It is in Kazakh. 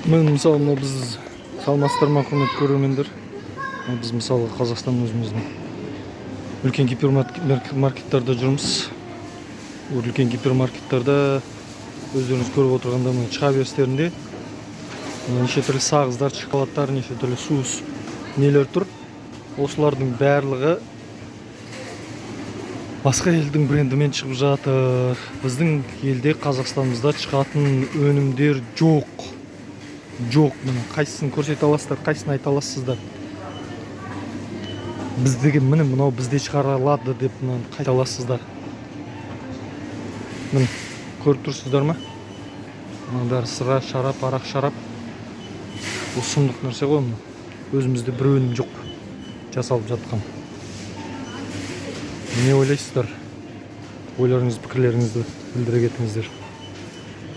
Мен мысалы мына біз саламатсыздар ма құрметті көрермендер. Біз мысалы Қазақстан өзіміздің үлкен гипермаркеттерде жүрміз. Үлкен гипермаркеттерде өздеріңіз көріп отырғандай шыға берістерінде неше түрлі сағыздар, шоколадтар, неше түрлі сус нелер тұр. Осылардың барлығы басқа елдің брендімен шығып жатыр. Біздің елде, Қазақстанымызда шығатын өнімдер жоқ. Міне қайсысын көрсете аласыздар, қайсысын айта аласыздар. Біздегі міне мынау бізде шығарылады деп мынаны айта аласыздар. Міне көріп тұрсыздар ма? Мына бәрі сыра, шарап, арақ, шарап. Бұл сұмдық нәрсе ғой. Өзімізде бір өнім жоқ жасалып жатқан. Не ойлайсыздар? Ойларыңызды, пікірлеріңізді білдіре кетіңіздер.